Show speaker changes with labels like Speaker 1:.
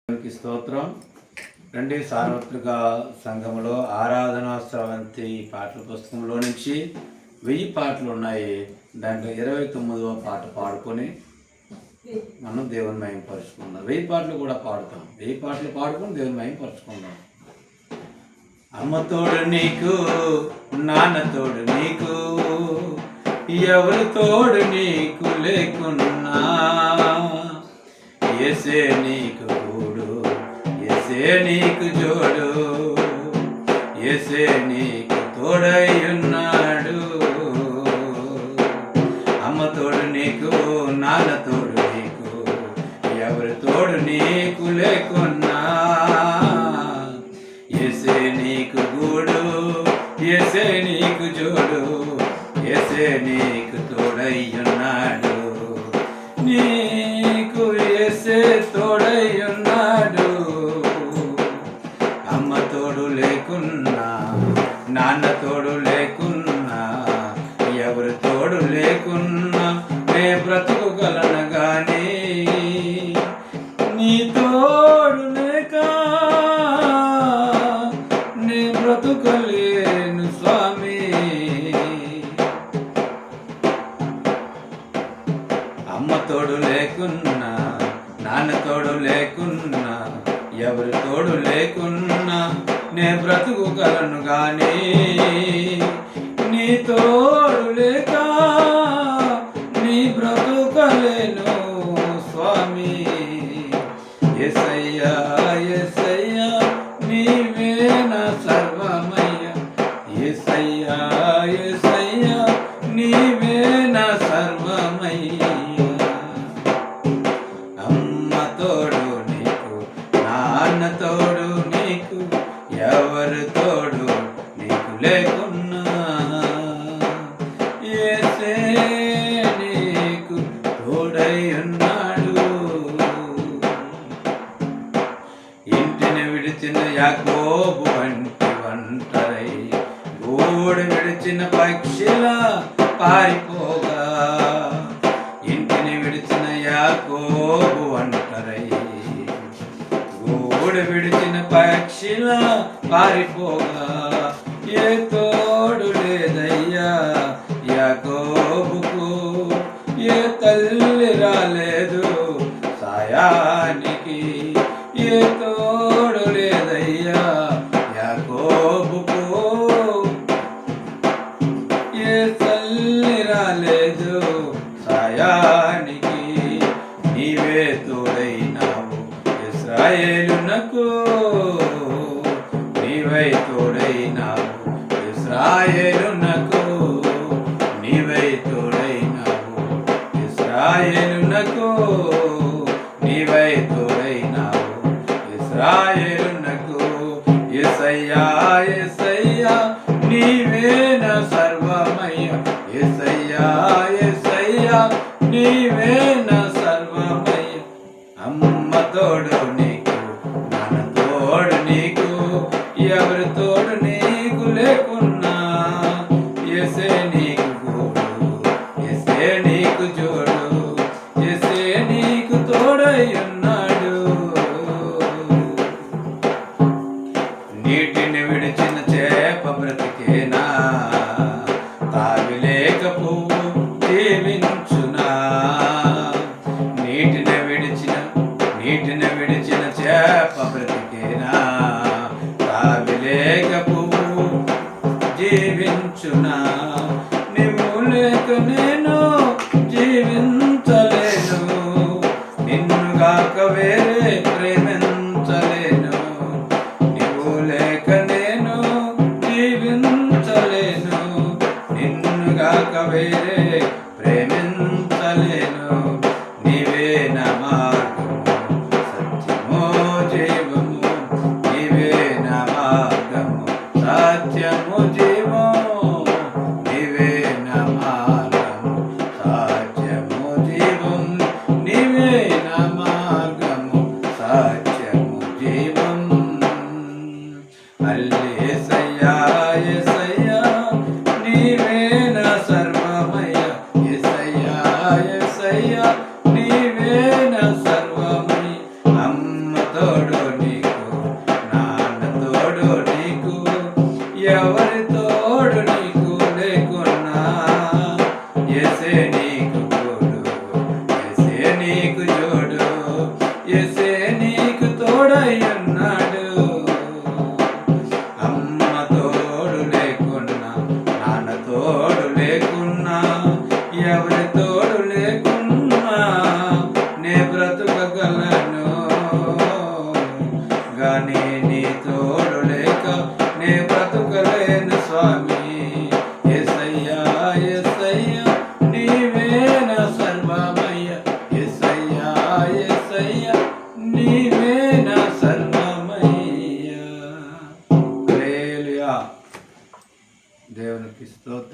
Speaker 1: దేవునికి స్తోత్రం. రండి, సార్వత్రిక సంఘములో ఆరాధన స్రవంతి పాటల పుస్తకంలో నుంచి 1000 పాటలు ఉన్నాయి. దాంట్లో 29వ పాట పాడుకొని మనం దేవుని మహిమపరుచుకుందాం. 1000 పాటలు కూడా పాడుతాం. 1000 పాటలు పాడుకొని దేవుని మహిమపరుచుకుందాం. అమ్మ తోడు నీకు, నాన్న తోడు నీకు, ఎవరు తోడు నీకు లేకున్నా, యేసే నీకు కూడు, యేసే నీకు జోడు, యేసే నీకు తోడై ఉన్నాడు. అమ్మ తోడు నీకు, నాన్న తోడు నీకు, ఎవరి తోడు నీకు లేకున్నా, యేసే నీకు గూడు, యేసే నీకు జోడు, యేసే నీకు తోడై ఉన్నాడు. నీకు యేసే తోడై ఉన్నాడు. అమ్మ తోడు లేకున్నా, నాన్న తోడు లేకున్నా, ఎవరు తోడు లేకున్నా నే బ్రతుకుగలను గాని, నీ తోడు లేక నే బ్రతుకలేను స్వామి. అమ్మ తోడు లేకున్నా, నాన్న తోడు లేకున్నా, ఎవరు తోడు లేకున్నా నే బ్రతుకుగలను గాని, నీ తోడు లేక నీ బ్రతుకలేను స్వామి. యేసయ్యా యేసయ్యా నీవే నా సర్వమయ్యా, యేసయ్యా యేసయ్యా నీవే నా సర్వమయ్యా. అమ్మ తోడు నీకు, నాన్న తోడు నీకు, ఎవరు తోడు నీకు లేకున్నా, యేసే నీకు తోడై ఉన్నాడు. ఇంటిని విడిచిన యాకోబు వంటి వంటరై, గూడు విడిచిన పక్షిలా పారిపోగా, ఇంటిని విడిచిన యాకోబు వంటరై, గూడు విడిచిన పక్షిలా పారిపోగా, ఏ తోడు లేదయ్యా యాకోబుకు, ఏ తల్లి రాలేదు సాయానికి, ఏ తోడు లేదయ్యా యాకోబుకు, ఏ తల్లి రాలేదు సాయానికి. నీవే తోడైనావు ఇశ్రాయేలునకు, నీవై తోడైనావు ఇశ్రాయేలునకు, నీవై తోడైనావు ఇశ్రాయేలునకు, నీవై తోడైనావు ఇశ్రాయేలునకు. యేసయ్యా యేసయ్యా నీవే నా సర్వమయ్య, యేసయ్యా యేసయ్యా నీవే నా సర్వమయ్య. అమ్మ తోడు నీకు, నాన్న తోడు నీకు, ఎవరి తోడు నీకు లేకున్నా, యేసే నీకు గూడు, యేసే నీకు జోడు, యేసే నీకు తోడై ఉన్నాడు. నీటిని విడిచిన చేప బ్రతికేనా, తావి లేక పువ్వు జీవించునా, నీటిని విడిచిన చేప బ్రతికేనా, తావి లేక పువ్వు జీవించునా, నువ్వు లేక నేను జీవించలేను, నిన్నుగాక వేరే ప్రేమించలేను, నువ్వు లేక నేను జీవించలేను, నిన్నుగాక వేరే ప్రేమించలేను. నీవే నా మార్గము సత్యము జీవము, నీవే నా మార్గము సత్యము జీవము, నీవే నా మార్గము సత్యము జీవం, నీవే నా మార్గము సత్యము జీవం. యేసయ్యా యేసయ్యా నీవే నా సర్వమయ్య, యేసయ్యా యేసయ్యా నీవే నా సర్వమయ్య. అమ్మ తోడు నీకు, నాన్న తోడు నీకు, ఎవరి తోడు నీకు లేకున్నా యేసే నీకు తోడు, యేసే నీకు జోడు, యేసే